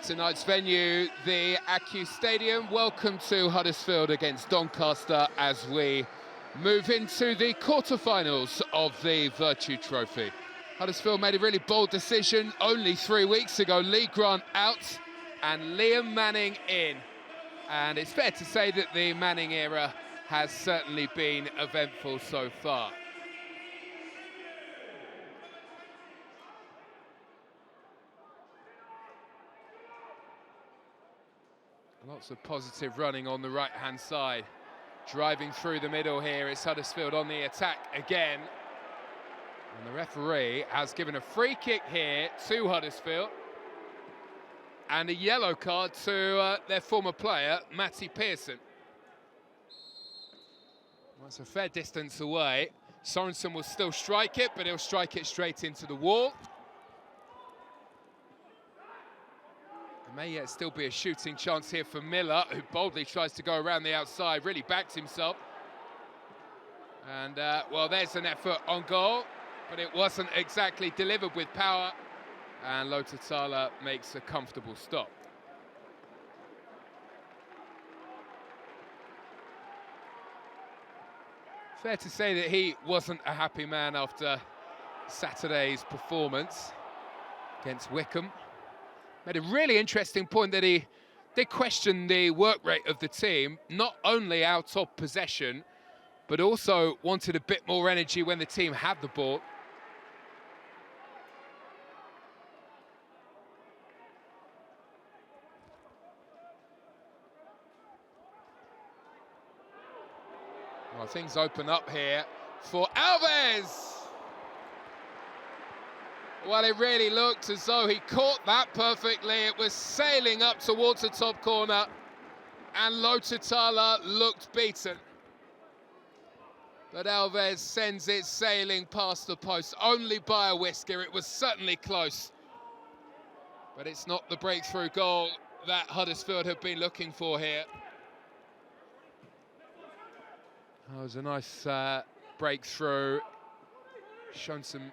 Tonight's venue, the Acu Stadium. Welcome to Huddersfield against Doncaster as we move into the quarterfinals of the Virtue Trophy. Huddersfield made a really bold decision only 3 weeks ago. Lee Grant out and Liam Manning in. And it's fair to say that the Manning era has certainly been eventful so far. Lots of positive running on the right-hand side. Driving through the middle here, it's Huddersfield on the attack again. And the referee has given a free kick here to Huddersfield. And a yellow card to their former player, Matty Pearson. Well, it's a fair distance away. Sorensen will still strike it, but he'll strike it straight into the wall. There may yet still be a shooting chance here for Miller, who boldly tries to go around the outside, really backs himself. And, well, there's an effort on goal, but it wasn't exactly delivered with power. And Lotatala makes a comfortable stop. Fair to say that he wasn't a happy man after Saturday's performance against Wycombe. Made a really interesting point that he did question the work rate of the team, not only out of possession, but also wanted a bit more energy when the team had the ball. Well, things open up here for Alves. Well, it really looked as though he caught that perfectly. It was sailing up towards the top corner, and Lotatala looked beaten. But Alves sends it sailing past the post, only by a whisker. It was certainly close. But it's not the breakthrough goal that Huddersfield have been looking for here. That was a nice breakthrough. Shown some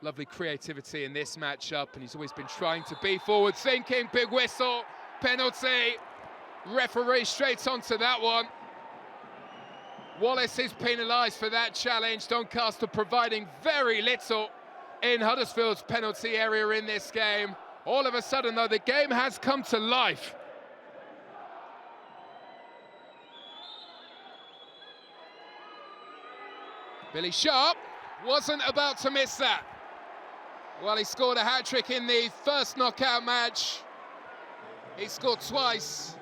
lovely creativity in this matchup, and he's always been trying to be forward thinking. Big whistle, penalty. Referee straight onto that one. Wallace is penalised for that challenge. Doncaster providing very little in Huddersfield's penalty area in this game. All of a sudden, though, the game has come to life. Billy Sharp wasn't about to miss that. Well, he scored a hat-trick in the first knockout match. He scored twice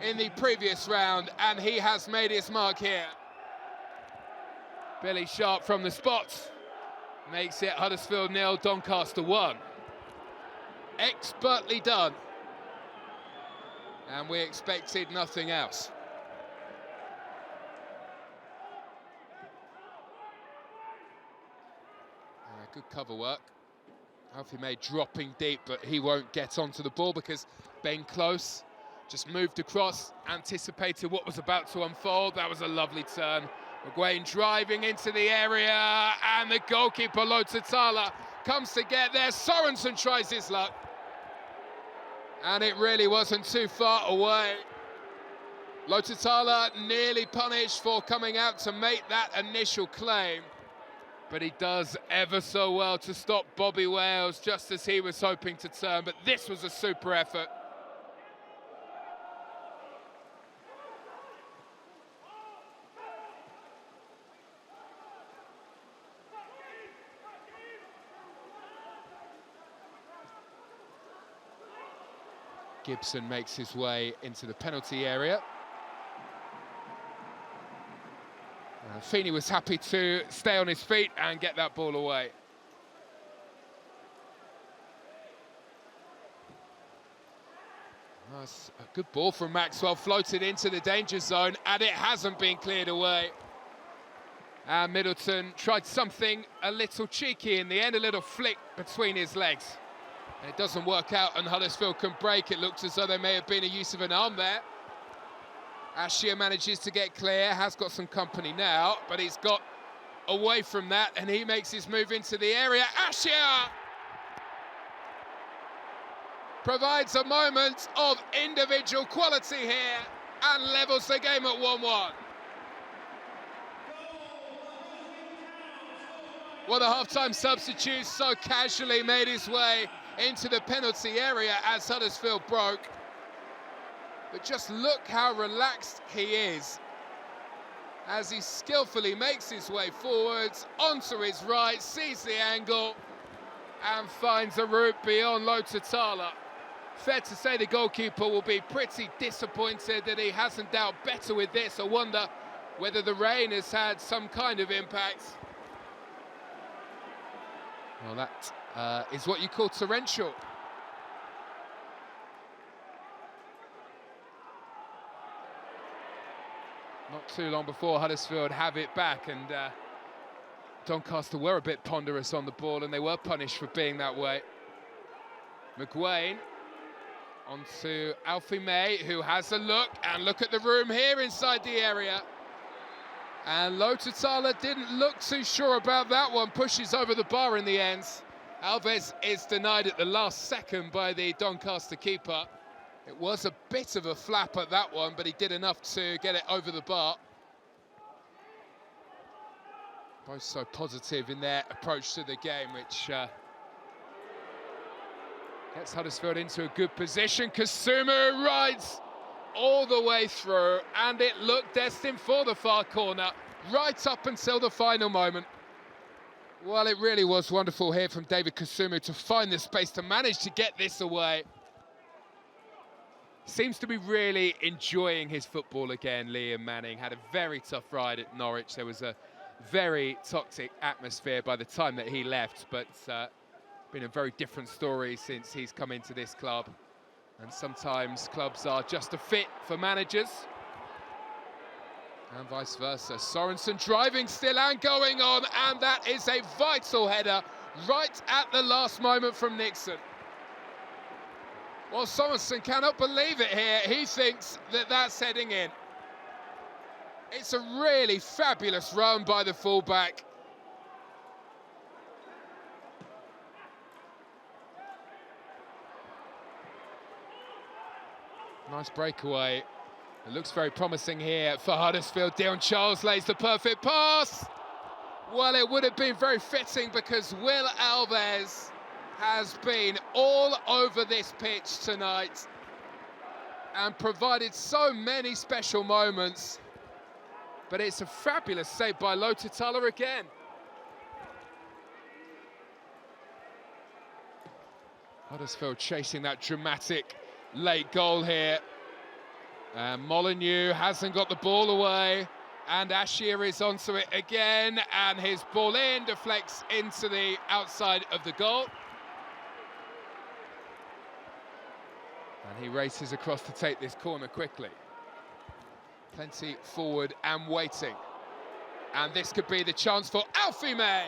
in the previous round, and he has made his mark here. Billy Sharp from the spot makes it Huddersfield 0, Doncaster 1. Expertly done. And we expected nothing else. Good cover work. Alfie May dropping deep, but he won't get onto the ball because Ben Close just moved across, anticipated what was about to unfold. That was a lovely turn. McGuane driving into the area, and the goalkeeper, Lotatala, comes to get there. Sorensen tries his luck. And it really wasn't too far away. Lotatala nearly punished for coming out to make that initial claim. But he does ever so well to stop Bobby Wales just as he was hoping to turn. But this was a super effort. Gibson makes his way into the penalty area. Feeney was happy to stay on his feet and get that ball away. That's a good ball from Maxwell, floated into the danger zone, and it hasn't been cleared away. And Middleton tried something a little cheeky in the end, a little flick between his legs. And it doesn't work out, and Huddersfield can break. It looks as though there may have been a use of an arm there. Ashia manages to get clear, has got some company now, but he's got away from that, and he makes his move into the area. Ashia! provides a moment of individual quality here and levels the game at 1-1. Well, the half-time substitute so casually made his way into the penalty area as Huddersfield broke. But just look how relaxed he is as he skillfully makes his way forwards onto his right, sees the angle and finds a route beyond Lotatala. Fair to say the goalkeeper will be pretty disappointed that he hasn't dealt better with this. I wonder whether the rain has had some kind of impact. Well, that is what you call torrential. Not too long before Huddersfield have it back, and Doncaster were a bit ponderous on the ball, and they were punished for being that way. McGuane onto Alfie May, who has a look, and look at the room here inside the area. And Lotatala didn't look too sure about that one, pushes over the bar in the end. Alves is denied at the last second by the Doncaster keeper. It was a bit of a flap at that one, but he did enough to get it over the bar. Both so positive in their approach to the game, which gets Huddersfield into a good position. Kasumu rides all the way through, and it looked destined for the far corner, right up until the final moment. Well, it really was wonderful here from David Kasumu to find the space to manage to get this away. Seems to be really enjoying his football again, Liam Manning. Had a very tough ride at Norwich. There was a very toxic atmosphere by the time that he left, but been a very different story since he's come into this club. And sometimes clubs are just a fit for managers. And vice versa. Sorensen driving still and going on, and that is a vital header right at the last moment from Nixon. Well, Sorensen cannot believe it here. He thinks that that's heading in. It's a really fabulous run by the fullback. Nice breakaway. It looks very promising here for Huddersfield. Dion Charles lays the perfect pass. Well, it would have been very fitting because Will Alves has been all over this pitch tonight and provided so many special moments. But it's a fabulous save by Lotatala again. Huddersfield chasing that dramatic late goal here. Molineux hasn't got the ball away, and Ashir is onto it again, and his ball in deflects into the outside of the goal. And he races across to take this corner quickly. Plenty forward and waiting. And this could be the chance for Alfie May.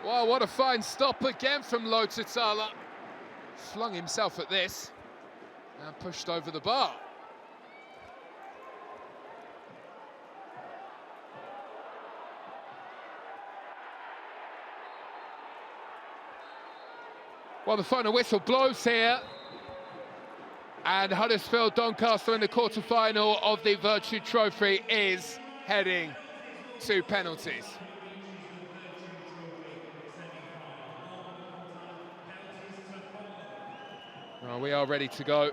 Wow, what a fine stop again from Lotatala. Flung himself at this and pushed over the bar. Well, the final whistle blows here, and Huddersfield Doncaster in the quarter-final of the Virtue Trophy is heading to penalties. Well, we are ready to go.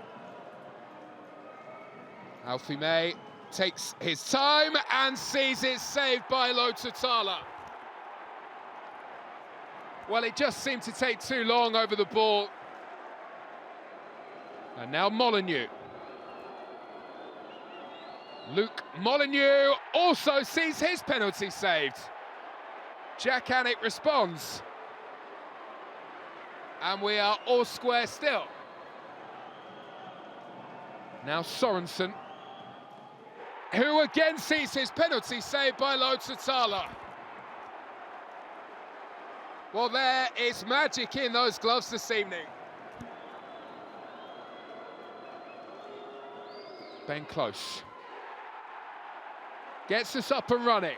Alfie May takes his time and sees it saved by Lotatala. Well, it just seemed to take too long over the ball. And now Molineux. Luke Molineux also sees his penalty saved. Jack Anick responds. And we are all square still. Now Sorensen, who again sees his penalty saved by Lotatala. Well, there is magic in those gloves this evening. Ben Close gets us up and running.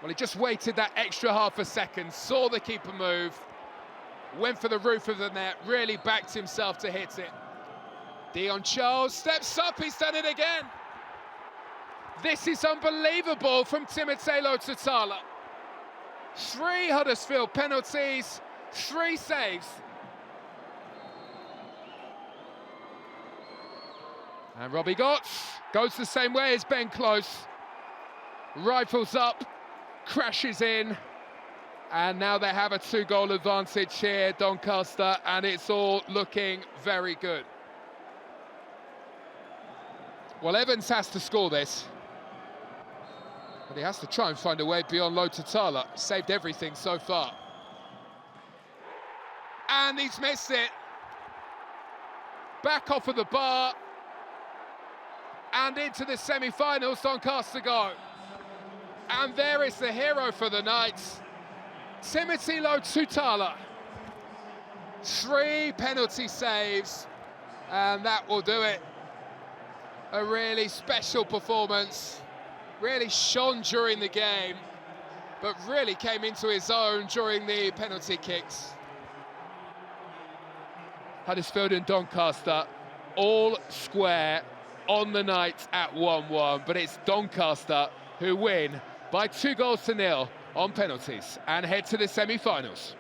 Well, he just waited that extra half a second, saw the keeper move, went for the roof of the net, really backed himself to hit it. Dion Charles steps up, he's done it again. This is unbelievable from Timotelo Tutala. 3 Huddersfield penalties, 3 saves. And Robbie Gotts goes the same way as Ben Close. Rifles up, crashes in, and now they have a 2-goal advantage here, Doncaster, and it's all looking very good. Well, Evans has to score this, but he has to try and find a way beyond Lo Tutala. Saved everything so far. And he's missed it. Back off of the bar, and into the semi-finals Doncaster go. And there is the hero for the night, Timotelo Tutala. 3 penalty saves, and that will do it. A really special performance, really shone during the game, but really came into his own during the penalty kicks. Huddersfield and Doncaster all square on the night at 1-1, but it's Doncaster who win by 2-0 on penalties and head to the semi-finals.